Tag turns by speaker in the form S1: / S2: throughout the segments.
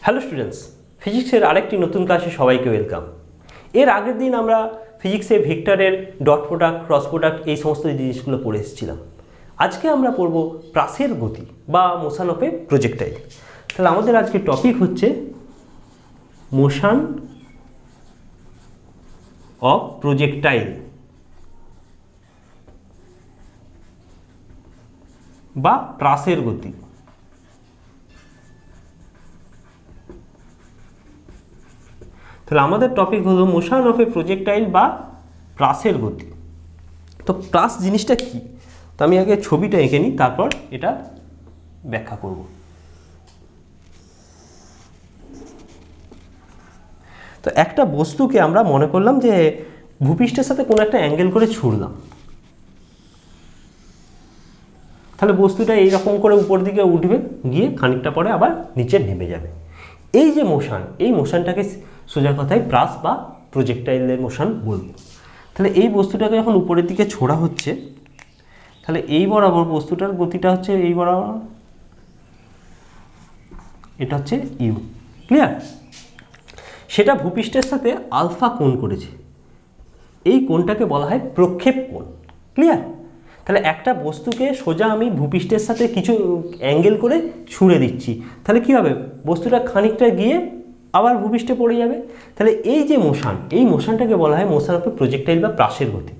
S1: Hello students, ফিজিক্সের আরেকটি নতুন ক্লাসে সবাইকে ওয়েলকাম। এর আগের দিন আমরা ফিজিক্সে ভেক্টরের ডট প্রোডাক্ট, ক্রস প্রোডাক্ট এই সমস্ত জিনিসগুলো পড়ে এসেছিলাম। আজকে আমরা পড়ব প্রাসের গতি বা মোশন অফ এ প্রজেক্টাইল। তাহলে আমাদের আজকের টপিক হচ্ছে মোশন অফ প্রজেক্টাইল বা প্রাসের গতি। তাহলে আমাদের টপিক হলো মোশন অফ এ প্রজেক্টাইল বা প্রাসের গতি। তো প্রাস জিনিসটা কি? তো আমি আগে ছবিটা এঁকে নিই, তারপর এটা ব্যাখ্যা করব। তো একটা বস্তুকে আমরা মনে করলাম যে ভূপৃষ্ঠের সাথে কোনো একটা অ্যাঙ্গেল করে ছুঁড়লাম, তাহলে বস্তুটা এইরকম করে উপর দিকে উঠবে, গিয়ে খানিকটা পরে আবার নিচে নেমে যাবে। এই যে মোশন, এই মোশনটাকে সোজা কথায় প্রাস বা প্রজেক্টাইলের মোশন বলবো। তাহলে এই বস্তুটাকে যখন উপরের দিকে ছোড়া হচ্ছে, তাহলে এই বরাবর বস্তুটার গতিটা হচ্ছে এই বরাবর, এটা হচ্ছে ইউ। ক্লিয়ার? সেটা ভূপৃষ্ঠের সাথে আলফা কোণ করেছে, এই কোণটাকে বলা হয় প্রক্ষেপ কোণ। ক্লিয়ার? তাহলে একটা বস্তুকে সোজা আমি ভূপৃষ্ঠের সাথে কিছু অ্যাঙ্গেল করে ছুঁড়ে দিচ্ছি, তাহলে কি হবে? বস্তুটা খানিকটা গিয়ে আবার ভূপৃষ্ঠে পড়ে যাবে। তাহলে এই যে মোশন, এই মোশনটাকে বলা হয় মোশন অফ এ প্রজেক্টাইল বা প্রাসের গতি।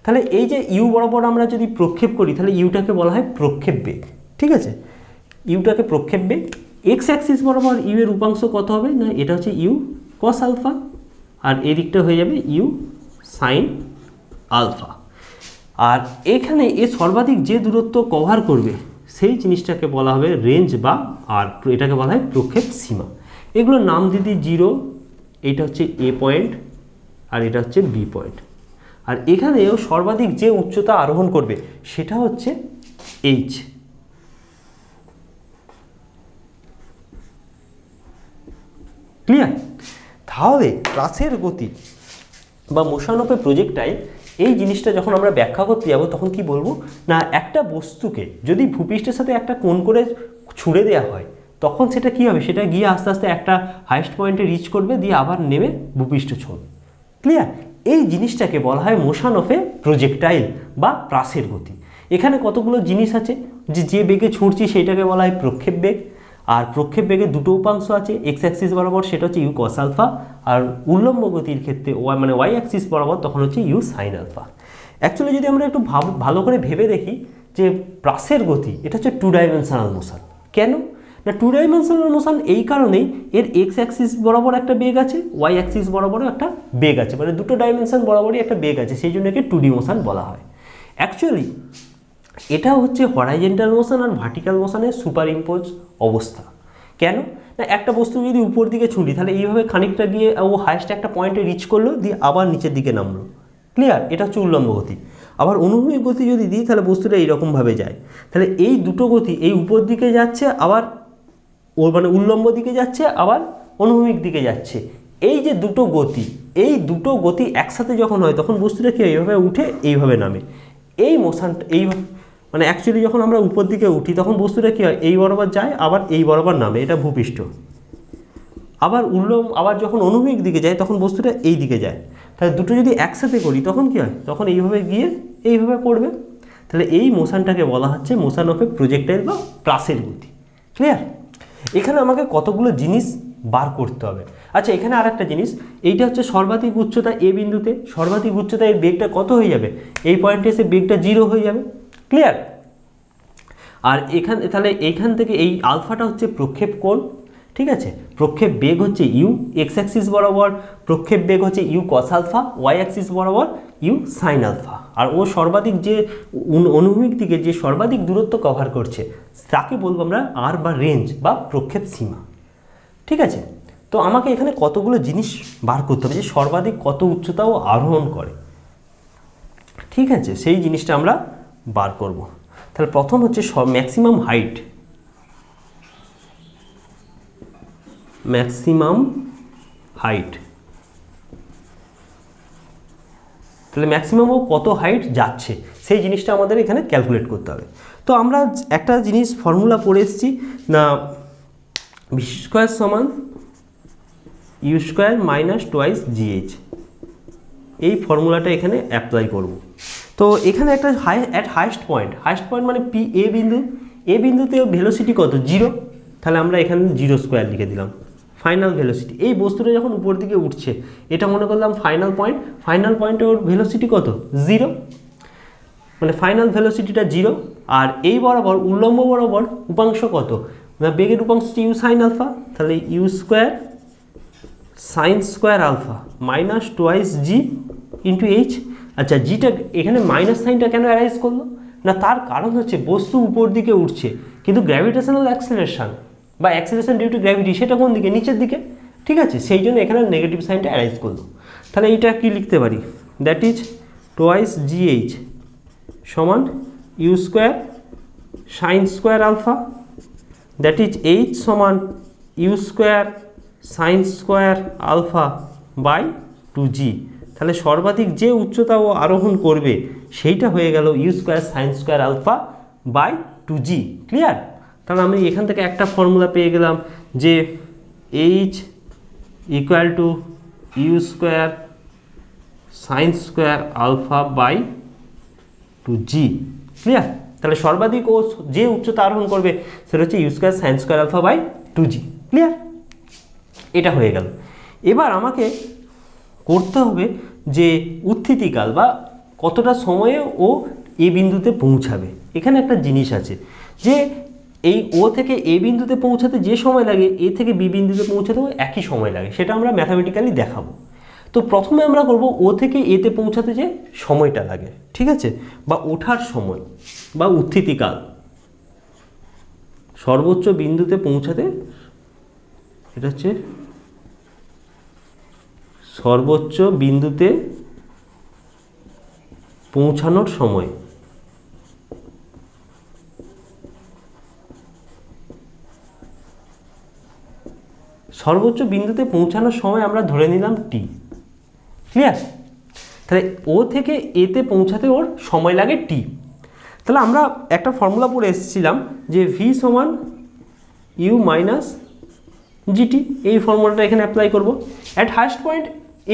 S1: তাহলে এই যে ইউ বরাবর আমরা যদি প্রক্ষেপ করি, তাহলে ইউটাকে বলা হয় প্রক্ষেপ বেগ। ঠিক আছে? ইউটাকে প্রক্ষেপ বেগ। এক্স অ্যাক্সিস বরাবর ইউ এর উপাংশ কত হবে না, এটা হচ্ছে ইউ কস আলফা, আর এই দিকটা হয়ে যাবে ইউ সাইন আলফা। আর এখানে এ সর্বাধিক যে দূরত্ব কভার করবে সেই জিনিসটাকে বলা হবে রেঞ্জ বা আর, এটাকে বলা হয় প্রক্ষেপ সীমা। এগুলোর নাম দিদি জিরো, এটা হচ্ছে এ পয়েন্ট আর এটা হচ্ছে বি পয়েন্ট। আর এখানেও সর্বাধিক যে উচ্চতা আরোহণ করবে সেটা হচ্ছে এইচ। ক্লিয়ার? তাহলে প্রাসের গতি বা মোশন অফ এ প্রজেক্টাইল, এই জিনিসটা যখন আমরা ব্যাখ্যা করতে যাব তখন কি বলবো না, একটা বস্তুকে যদি ভূপৃষ্ঠের সাথে একটা কোণ করে ছুঁড়ে দেওয়া হয়, তখন সেটা কি হবে? সেটা গিয়ে আস্তে আস্তে একটা হাইস্ট পয়েন্টে রিচ করবে, দিয়ে আবার নেমে ভূপৃষ্ঠ ছুঁড়বে। ক্লিয়ার? এই জিনিসটাকে বলা হয় মোশন অফ এ প্রজেক্টাইল বা প্রাসের গতি। এখানে কতগুলো জিনিস আছে, যে বেগে ছুঁড়ছি সেইটাকে বলা হয় প্রক্ষেপ বেগ। আর প্রক্ষেপ বেগের দুটো উপাংশ আছে, এক্স অ্যাক্সিস বরাবর সেটা হচ্ছে ইউ কস আলফা, আর উল্লম্ব গতির ক্ষেত্রে ওয়াই অ্যাক্সিস বরাবর তখন হচ্ছে ইউ সাইন আলফা। অ্যাকচুয়ালি যদি আমরা একটু ভালো করে ভেবে দেখি যে প্রাসের গতি এটা হচ্ছে টু ডাইমেনশনাল মোশন। কেন না টু ডাইমেনশনাল মোশন? এই কারণেই এর এক্স অ্যাক্সিস বরাবর একটা বেগ আছে, ওয়াই অ্যাক্সিস বরাবরও একটা বেগ আছে, মানে দুটো ডাইমেনশন বরাবরই একটা বেগ আছে, সেই জন্য একে টু ডি মোশন বলা হয়। অ্যাকচুয়ালি এটা হচ্ছে হরাইজন্টাল মোশন আর ভার্টিক্যাল মোশনের সুপার ইম্পোজ অবস্থা। কেন না, একটা বস্তু যদি উপর দিকে ছুঁড়ি, তাহলে এইভাবে খানিকটা গিয়ে ও হাইস্ট একটা পয়েন্টে রিচ করলো, দিয়ে আবার নিচের দিকে নামলো। ক্লিয়ার? এটা হচ্ছে উল্লম্ব গতি। আবার অনুভূমিক গতি যদি দিই, তাহলে বস্তুটা এইরকমভাবে যায়। তাহলে এই দুটো গতি, এই উপর দিকে যাচ্ছে, আবার মানে উল্লম্ব দিকে যাচ্ছে, আবার অনুভূমিক দিকে যাচ্ছে। এই যে দুটো গতি, এই দুটো গতি একসাথে যখন হয় তখন বস্তুটা কি এইভাবে উঠে এইভাবে নামে। এই মোশনটা এইভাবে, মানে অ্যাকচুয়ালি যখন আমরা উপর দিকে উঠি তখন বস্তুটা কী হয়, এই বরাবর যায়, আবার এই বরাবর নামে, এটা ভূপৃষ্ঠ। আবার যখন অনুভূমিক দিকে যায় তখন বস্তুটা এই দিকে যায়। তাহলে দুটো যদি একসাথে করি তখন কী হয়, তখন এইভাবে গিয়ে এইভাবে পড়বে। তাহলে এই মোশনটাকে বলা হচ্ছে মোশন অফ এ প্রজেক্টাইল বা প্রাসের গতি। ক্লিয়ার? এখানে আমাকে কতগুলো জিনিস বার করতে হবে। আচ্ছা, এখানে আর একটা জিনিস, এইটা হচ্ছে সর্বাধিক উচ্চতা এ বিন্দুতে, সর্বাধিক উচ্চতা এর বেগটা কত হয়ে যাবে? এই পয়েন্টে এসে বেগটা 0 হয়ে যাবে। ক্লিয়ার? আর তাহলে এইখান থেকে এই আলফাটা হচ্ছে প্রক্ষেপ কোণ। ঠিক আছে? প্রক্ষেপ বেগ হচ্ছে ইউ এক্স অ্যাক্সিস বরাবর, প্রক্ষেপ বেগ হচ্ছে u cos alpha y axis বরাবর ইউ সাইন আলফা। আর ও সর্বাধিক যে অনুভূমিক দিকে যে সর্বাধিক দূরত্ব কভার করছে তাকে বলবো আমরা আর বা রেঞ্জ বা প্রক্ষেপ সীমা। ঠিক আছে? তো আমাকে এখানে কতগুলো জিনিস বার করতে হবে, যে সর্বাধিক কত উচ্চতাও আরোহণ করে। ঠিক আছে? সেই জিনিসটা আমরা বার করব। তাহলে প্রথম হচ্ছে ম্যাক্সিমাম হাইট। ম্যাক্সিমাম হাইট, তাহলে ম্যাক্সিমাম ও কত হাইট যাচ্ছে সেই জিনিসটা আমাদের এখানে ক্যালকুলেট করতে হবে। তো আমরা একটা জিনিস ফর্মুলা পড়ে এসেছি না, ভি স্কোয়ার সমান u square minus twice g, h ফর্মুলাটা এখানে অ্যাপ্লাই করব। তো এখানে একটা হাইস্ট পয়েন্ট মানে পি এ বিন্দু, এ বিন্দুতে ভেলোসিটি কত, 0, তাহলে আমরা এখানে 0 স্কোয়ার লিখে দিলাম। ফাইনাল ভেলোসিটি, এই বস্তুটা যখন উপর দিকে উঠছে এটা মনে করলাম ফাইনাল পয়েন্টে ওর ভেলোসিটি কত, 0, মানে ফাইনাল ভেলোসিটিটা 0। আর এই বরাবর উল্লম্ব বরাবর উপাংশ কত, বেগের উপাংশটি ইউ সাইন আলফা, তাহলে u square sine square alpha minus twice g into h. আচ্ছা, জিটা এখানে মাইনাস সাইনটা কেন অ্যারাইজ করলো না, তার কারণ হচ্ছে বস্তু উপর দিকে উঠছে কিন্তু গ্র্যাভিটেশনাল অ্যাক্সেলারেশন বা অ্যাক্সেলারেশন ডিউ টু গ্র্যাভিটি সেটা কোন দিকে, নিচের দিকে, ঠিক আছে, সেই জন্য এখানে নেগেটিভ সাইনটা অ্যারাইজ করলো। তাহলে এইটা কি লিখতে পারি, দ্যাট ইজ টোয়াইস জিএইচ সমান u square sine square alpha, that is H সমান u square sine square alpha by 2g। তাহলে সর্বাধিক যে উচ্চতা ও আরোহণ করবে সেইটা হয়ে গেল u square sine square alpha by 2g। Clear? তাহলে আমি এখান থেকে একটা ফর্মুলা পেয়ে গেলাম যে h equal to u square sine square alpha by 2g। Clear? তাহলে সর্বাধিক ও যে উচ্চতা আরোহণ করবে সেটা হচ্ছে u square sine square alpha by 2g। Clear? এটা হয়ে গেল। এবার আমাকে করতে হবে যে উত্থিতিকাল বা কতটা সময়ে ও এ বিন্দুতে পৌঁছাবে। এখানে একটা জিনিস আছে যে এই ও থেকে এ বিন্দুতে পৌঁছাতে যে সময় লাগে এ থেকে বি বিন্দুতে পৌঁছাতেও একই সময় লাগে, সেটা আমরা ম্যাথামেটিক্যালি দেখাবো। তো প্রথমে আমরা করব ও থেকে এতে পৌঁছাতে যে সময়টা লাগে, ঠিক আছে, বা ওঠার সময় বা উত্থিতিকাল, সর্বোচ্চ বিন্দুতে পৌঁছাতে, এটা হচ্ছে সর্বোচ্চ বিন্দুতে পৌঁছানোর সময়। সর্বোচ্চ বিন্দুতে পৌঁছানোর সময় আমরা ধরে নিলাম টি। ক্লিয়ার? তাহলে ও থেকে এতে পৌঁছাতে ওর সময় লাগে টি। তাহলে আমরা একটা ফর্মুলা পড়ে এসেছিলাম যে ভি সমান ইউ মাইনাস জিটি, এই ফর্মুলাটা এখানে অ্যাপ্লাই করব। অ্যাট হাইস্ট পয়েন্ট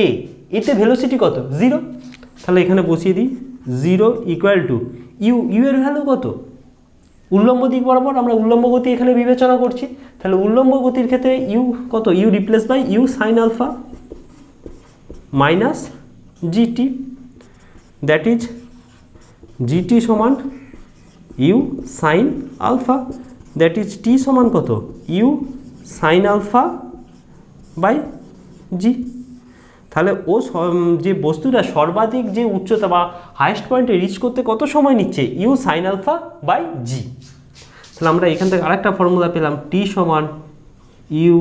S1: এ, এতে ভেলোসিটি কত, 0, তাহলে এখানে বসিয়ে দিই 0 ইকুয়াল টু ইউ, ইউ এর ভ্যালু কত, উল্লম্ব দিক বরাবর, আমরা উল্লম্ব গতি এখানে বিবেচনা করছি, তাহলে উল্লম্ব গতির ক্ষেত্রে ইউ কত, u replace by u sine alpha minus GT, that is GT সমান u sine alpha, that is T সমান কত, ইউ সাইন আলফা বাই জি। তাহলে ও যে বস্তুটা সর্বাধিক যে উচ্চতা বা হাইস্ট পয়েন্টে রিচ করতে কত সময় নিচ্ছে, ইউ সাইন আলফা বাই জি। তাহলে আমরা এখান থেকে আরেকটা ফর্মুলা পেলাম, টি সমান u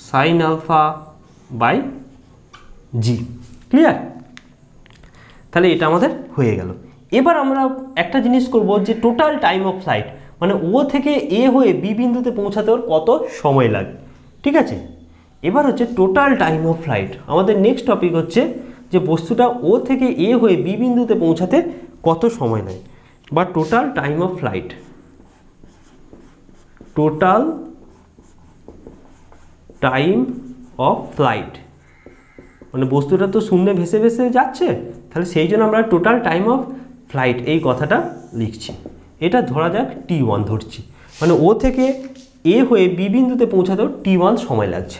S1: sine alpha by G. Clear? তাহলে এটা আমাদের হয়ে গেল। এবার আমরা একটা জিনিস করব যে টোটাল টাইম অফ ফ্লাইট, মানে ও থেকে এ হয়ে বি বিন্দুতে পৌঁছাতে ওর কত সময় লাগে। ঠিক আছে, এবার হচ্ছে টোটাল টাইম অফ ফ্লাইট। আমাদের নেক্সট টপিক হচ্ছে যে বস্তুটা ও থেকে এ হয়ে বি বিন্দুতে পৌঁছাতে কত সময় লাগে, বা total time of flight. Total time of flight মানে বস্তুটা তো শূন্যে ভেসে ভেসে যাচ্ছে, তাহলে সেই জন্য আমরা টোটাল টাইম অফ ফ্লাইট এই কথাটা লিখছি। এটা ধরা যাক T1 ধরছি, মানে ও থেকে এ হয়ে বি বিন্দুতে পৌঁছাতেও T1 সময় লাগছে।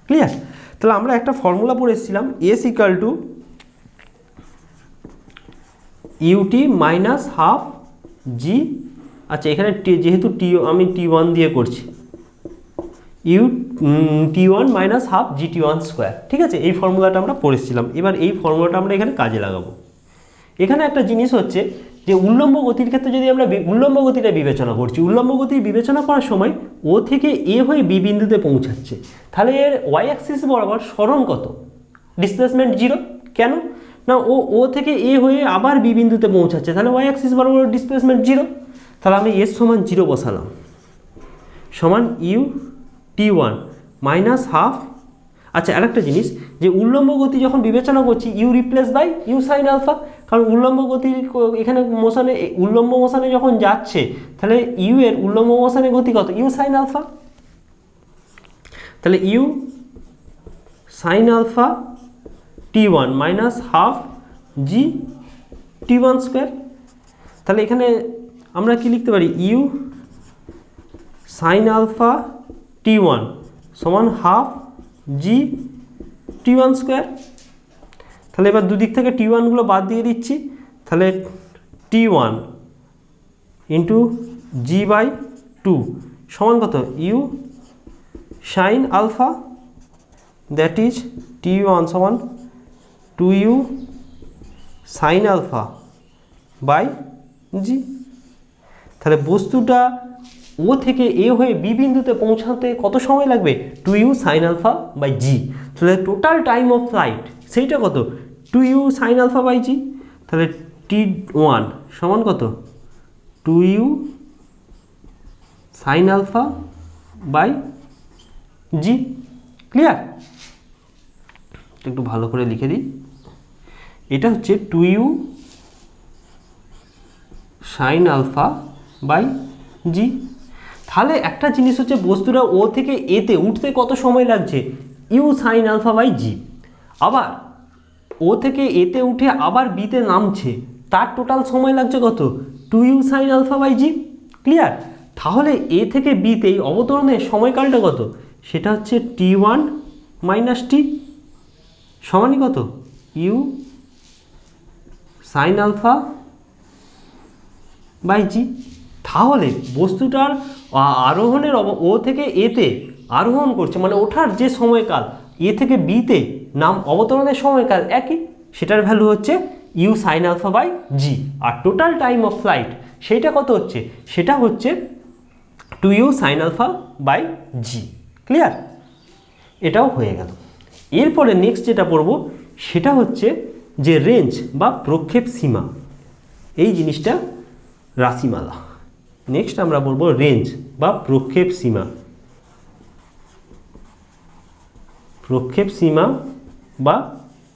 S1: ক্লিয়ার? তাহলে আমরা একটা ফর্মুলা পড়ে এসেছিলাম, S equal to UT minus half G. আচ্ছা, এখানে যেহেতু আমি T1 দিয়ে করছি, you T1 minus half GT1 square. ঠিক আছে, এই ফর্মুলাটা আমরা পড়েছিলাম। এবার এই ফর্মুলাটা আমরা এখানে কাজে লাগাবো। এখানে একটা জিনিস হচ্ছে যে উল্লম্ব গতির ক্ষেত্রে যদি আমরা উল্লম্ব গতিটা বিবেচনা করছি, উল্লম্ব গতি বিবেচনা করার সময় ও থেকে এ হয়ে বি বিন্দুতে পৌঁছাচ্ছে, তাহলে এর ওয়াই অ্যাক্সিস বরাবর সরণ কত, ডিসপ্লেসমেন্ট 0। কেন না, ও থেকে এ হয়ে আবার বি বিন্দুতে পৌঁছাচ্ছে, তাহলে ওয়াই অ্যাক্সিস বরাবর ডিসপ্লেসমেন্ট 0। তাহলে আমি এস সমান 0 বসালাম, সমান ইউ T1 মাইনাস হাফ। আচ্ছা, আরেকটা জিনিস যে উল্লম্ব গতি যখন বিবেচনা করছি u replace by u sine alpha, কারণ উল্লম্ব গতি এখানে উল্লম্ব মোশনে যখন যাচ্ছে তাহলে ইউ এর উল্লম্ব মোশনের গতি কত, ইউ সাইন আলফা। তাহলে u sine alpha t1 minus half g t1 square. তাহলে এখানে আমরা কি লিখতে পারি, ইউ সাইন আলফা t1 সমান হাফ জি t1 স্কোয়ার। তাহলে এবার দুদিক থেকে t1 গুলো বাদ দিয়ে দিচ্ছি, তাহলে t1 ইন্টু জি বাই 2 সমান কত, u sine alpha that is t1 সমান 2u সাইন আলফা বাই জি। তাহলে বস্তুটা ও থেকে এ হয়ে বি বিন্দুতে পৌঁছাতে কত সময় লাগবে, 2u সাইন আলফা বাই জি। তাহলে টোটাল টাইম অফ ফ্লাইট সেইটা কত, 2u সাইন আলফা বাই জি। তাহলে t1 সমান কত, 2u sine alpha by G. Clear? একটু ভালো করে লিখে দিই, এটা হচ্ছে 2u সাইন আলফা বাই জি। তাহলে একটা জিনিস হচ্ছে বস্তুটা ও থেকে এতে উঠতে কত সময় লাগছে, ইউ সাইন আলফা বাই জি। আবার ও থেকে এতে উঠে আবার বিতে নামছে, তার টোটাল সময় লাগছে কত, 2u sine alpha by G. Clear? তাহলে এ থেকে বিতে এই অবতরণের সময়কালটা কত, সেটা হচ্ছে t1 মাইনাস টি সমানই কত, ইউ সাইন আলফা বাই জি। তাহলে বস্তুটার আরোহণের ও থেকে এতে আরোহণ করছে, মানে ওঠার যে সময়কাল, এ থেকে বিতে নাম অবতরণের সময়কাল একই, সেটার ভ্যালু হচ্ছে ইউ সাইন আলফা বাই জি। আর টোটাল টাইম অফ ফ্লাইট সেইটা কত হচ্ছে, সেটা হচ্ছে 2u sine alpha by G. Clear? এটাও হয়ে গেল। এরপরে নেক্সট যেটা পড়ব সেটা হচ্ছে যে রেঞ্জ বা প্রক্ষেপ সীমা, এই জিনিসটা রাশিমালা। নেক্সট আমরা বলবো রেঞ্জ বা প্রক্ষেপ সীমা। প্রক্ষেপ সীমা বা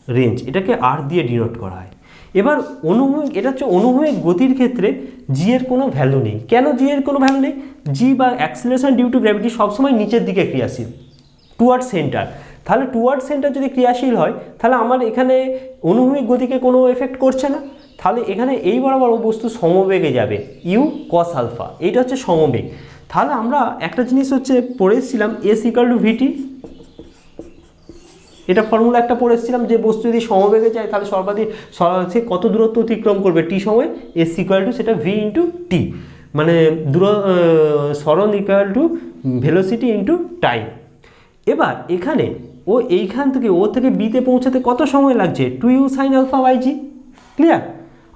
S1: রেঞ্জ, এটাকে আর দিয়ে ডিনোট করা হয়। এবার অনুভূমিক, এটা হচ্ছে অনুভূমিক গতির ক্ষেত্রে জি এর কোনো ভ্যালু নেই। কেন জি এর কোনো ভ্যালু নেই, জি বা অ্যাক্সিলারেশন ডিউ টু গ্র্যাভিটি সবসময় নিচের দিকে ক্রিয়াশীল, টুয়ার্ড সেন্টার। তাহলে টুয়ার্ড সেন্টার যদি ক্রিয়াশীল হয়, তাহলে আমার এখানে অনুভূমিক গতিকে কোনো এফেক্ট করছে না। তাহলে এখানে এই বরাবর বস্তু সমবেগে যাবে, ইউ কস আলফা, এইটা হচ্ছে সমবেগ। তাহলে আমরা একটা জিনিস হচ্ছে পড়েছিলাম, এস ইকাল টু ভিটি, এটা ফর্মুলা একটা পড়েছিলাম, যে বস্তু যদি সমবেগে যায় তাহলে সর্বাধিক সে কত দূরত্ব অতিক্রম করবে টি সময়, এস ইকুয়াল টু সেটা ভি ইন্টু টি, মানে সরণ equal to velocity into time. এবার এখানে ও এইখান থেকে ও থেকে বিতে পৌঁছাতে কত সময় লাগছে, 2u sine alpha by G. Clear?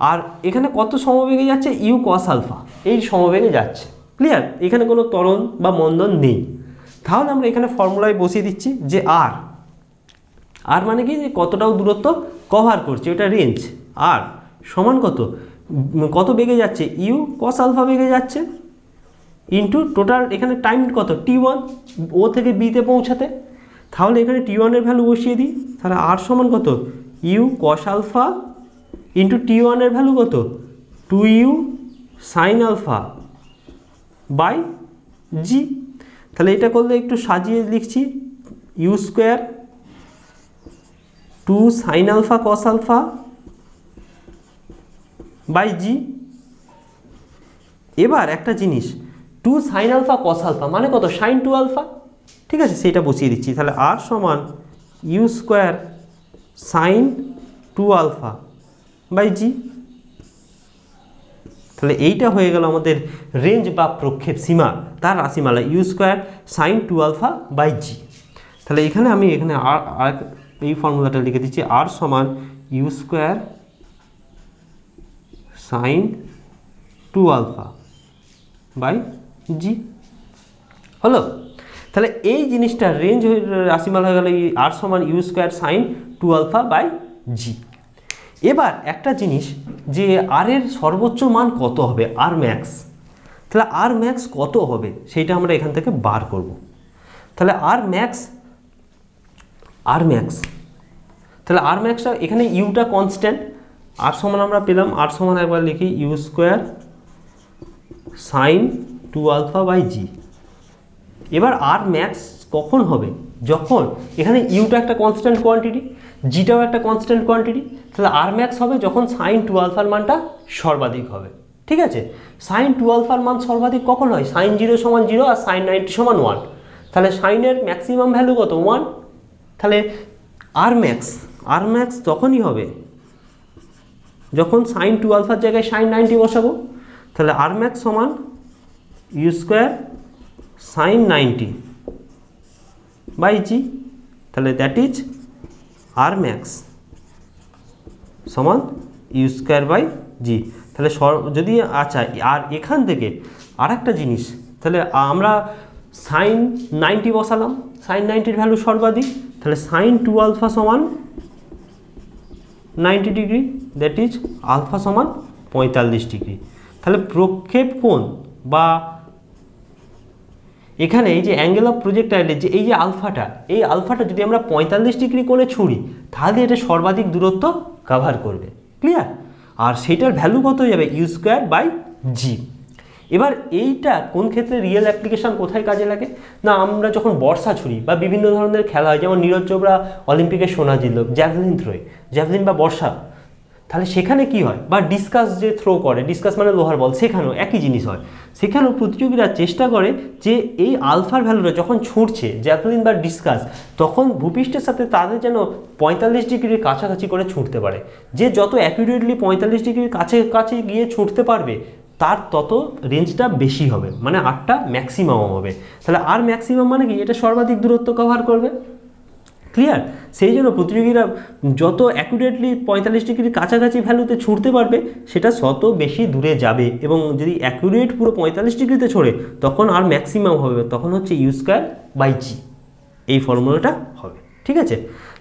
S1: আর এখানে কত সমবেগে যাচ্ছে, ইউ কস আলফা, এই সমবেগে যাচ্ছে। ক্লিয়ার? এখানে কোনো ত্বরণ বা মন্দন নেই। তাহলে আমরা এখানে ফর্মুলায় বসিয়ে দিচ্ছি যে আর, আর মানে কি, কতটাও দূরত্ব কভার করছে, এটা রেঞ্জ। আর সমান কত, কত বেগে যাচ্ছে, ইউ কস আলফা বেগে যাচ্ছে, ইন্টু টোটাল এখানে টাইম কত, t1 ও থেকে বিতে পৌঁছাতে। তাহলে এখানে t1 এর ভ্যালু বসিয়ে দিই, তাহলে আর সমান কত, you cos alpha into t1 এর ভ্যালু কত, 2u সাইন আলফা বাই জি। তাহলে এটা করলে একটু সাজিয়ে লিখছি, u square 2 sine alpha cos alpha by G. এবার একটা জিনিস, 2 সাইন আলফা কস আলফা মানে কত, সাইন 2 আলফা। ঠিক আছে, সেটা বসিয়ে দিচ্ছি। তাহলে আর সমান u square sine 2 alpha by জি। তাহলে এইটা হয়ে গেল আমাদের রেঞ্জ বা প্রক্ষেপ সীমা, তার রাশিমালা u square sine 2 alpha by জি। তাহলে এখানে আমি এখানে আর এই ফর্মুলাটা লিখে দিচ্ছি, আর সমান u square sine 2 alpha by G. হলো? তাহলে এই জিনিসটা রেঞ্জ রাশিমালা হয়ে গেল আর সমান u square sine 2 alpha by G. এবার একটা জিনিস, যে আর এর সর্বোচ্চ মান কত হবে, আর ম্যাক্স, তাহলে আর ম্যাক্স কত হবে সেইটা আমরা এখান থেকে বার করব। তাহলে আর ম্যাক্স, তাহলে আর ম্যাক্সটা এখানে ইউটা কনস্ট্যান্ট, আর সমান আমরা পেলাম, আর সমান একবার লিখি u square sine 2 alpha by G. এবার আর ম্যাক্স কখন হবে, যখন এখানে ইউটা একটা কনস্ট্যান্ট কোয়ান্টিটি, জিটাও একটা কনস্ট্যান্ট কোয়ান্টিটি, তাহলে আর ম্যাক্স হবে যখন সাইন 2 আলফার মানটা সর্বাধিক হবে। ঠিক আছে, সাইন 2 আলফার মান সর্বাধিক কখন হয়, সাইন 0 সমান 0 আর সাইন 90 সমান 1, তাহলে সাইনের ম্যাক্সিমাম ভ্যালু কত 1, তাহলে আর ম্যাক্স তখনই হবে যখন সাইন 2 আলফার জায়গায় সাইন 90 বসাবো, তাহলে আর ম্যাক্স সমান ইউ স্কোয়ার সাইন 90 বাই জি, তাহলে দ্যাট ইজ আর ম্যাক্স সমান ইউ স্কোয়ার বাই জি। তাহলে যদি আচ্ছা, আর এখান থেকে আর একটা জিনিস, তাহলে আমরা সাইন 90 বসালাম, সাইন 90-র ভ্যালু সর্বাধিক, তাহলে সাইন 2 আলফা সমান 90 ডিগ্রি, দ্যাট ইজ আলফা সমান 45 ডিগ্রি। তাহলে প্রক্ষেপ কোণ বা এখানে এই যে অ্যাঙ্গেল অফ প্রজেক্টাইলের যে এই যে আলফাটা, এই আলফাটা যদি আমরা 45 ডিগ্রি কোণে ছুঁড়ি তাহলে এটা সর্বাধিক দূরত্ব কভার করবে। ক্লিয়ার? আর সেটার ভ্যালু কত হয়ে যাবে, ইউ স্কোয়ার বাই জি। এবার এইটা কোন ক্ষেত্রে রিয়েল অ্যাপ্লিকেশন কোথায় কাজে লাগে না, আমরা যখন বর্ষা ছুরি বা বিভিন্ন ধরনের খেলা হয়, যেমন নীরজ চোপড়া অলিম্পিকে সোনা জিতল জ্যাভলিন থ্রোয়ে, জ্যাভলিন বা বর্ষা, তাহলে সেখানে কি হয়, বা ডিসকাস যে থ্রো করে, ডিসকাস মানে লোহার বল, সেখানেও একই জিনিস হয়। সেখানেও প্রতিযোগীরা চেষ্টা করে যে এই আলফার ভ্যালুটা যখন ছুটছে জ্যাভলিন বা ডিসকাস, তখন ভূপৃষ্ঠের সাথে তাদের যেন 45 ডিগ্রির কাছাকাছি করে ছুটতে পারে। যে যত অ্যাকুরেটলি 45 ডিগ্রির কাছে গিয়ে ছুটতে পারবে তার তত রেঞ্জটা বেশি হবে, মানে আরটা ম্যাক্সিমাম হবে। তাহলে আর ম্যাক্সিমাম মানে কি, এটা সর্বাধিক দূরত্ব কভার করবে। ক্লিয়ার? সেই জন্য প্রতিযোগীরা যত অ্যাকুরেটলি 45 ডিগ্রির কাছাকাছি ভ্যালুতে ছুটতে পারবে সেটা তত বেশি দূরে যাবে, এবং যদি অ্যাকুরেট পুরো 45 ডিগ্রিতে ছোড়ে তখন আর ম্যাক্সিমাম হবে, তখন হচ্ছে ইউ স্কোয়ার বাই জি, এই ফর্মুলাটা হবে। ঠিক আছে,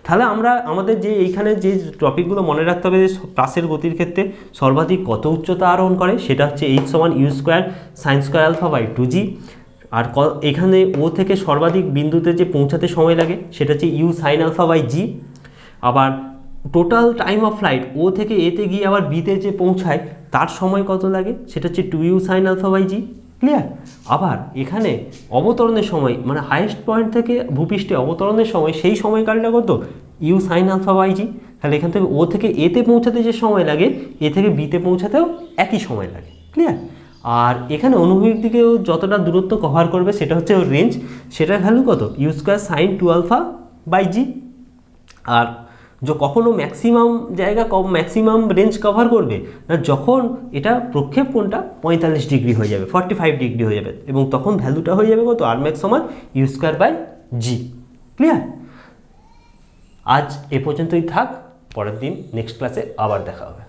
S1: তাহলে আমরা আমাদের যে এইখানে যে টপিকগুলো মনে রাখতে হবে, প্লাসের গতির ক্ষেত্রে সর্বাধিক কত উচ্চতা আরোহণ করে, সেটা হচ্ছে এইচ সমান u square sine square alpha by 2g। আর এখানে ও থেকে সর্বাধিক বিন্দুতে যে পৌঁছাতে সময় লাগে সেটা হচ্ছে ইউ সাইন আলফা বাই জি। আবার টোটাল টাইম অফ ফ্লাইট ও থেকে এতে গিয়ে আবার বিতে যে পৌঁছায় তার সময় কত লাগে, সেটা হচ্ছে 2u sine alpha by G. Clear? আবার এখানে অবতরণের সময়, মানে হাইয়েস্ট পয়েন্ট থেকে ভূপৃষ্ঠে অবতরণের সময়, সেই সময়কালটা কত, ইউ সাইন আলফা বাই জি। তাহলে এখান থেকে ও থেকে এতে পৌঁছাতে যে সময় লাগে এ থেকে বিতে পৌঁছাতেও একই সময় লাগে। ক্লিয়ার? আর এখানে অনুভূমিক দিকেও যতটা দূরত্ব কভার করবে সেটা হচ্ছে ওর রেঞ্জ, সেটার ভ্যালু কত, u square sine 2 alpha by জি। আর কখনো ম্যাক্সিমাম জায়গা ম্যাক্সিমাম রেঞ্জ কভার করবে না যখন এটা প্রক্ষেপ কোণটা 45 ডিগ্রি হয়ে যাবে, 45 ডিগ্রি হয়ে যাবে, এবং তখন ভ্যালুটা হয়ে যাবে কত, আর ম্যাক্স সমান u square by G. Clear? আজ এ পর্যন্তই থাক, পরের দিন নেক্সট ক্লাসে আবার দেখা হবে।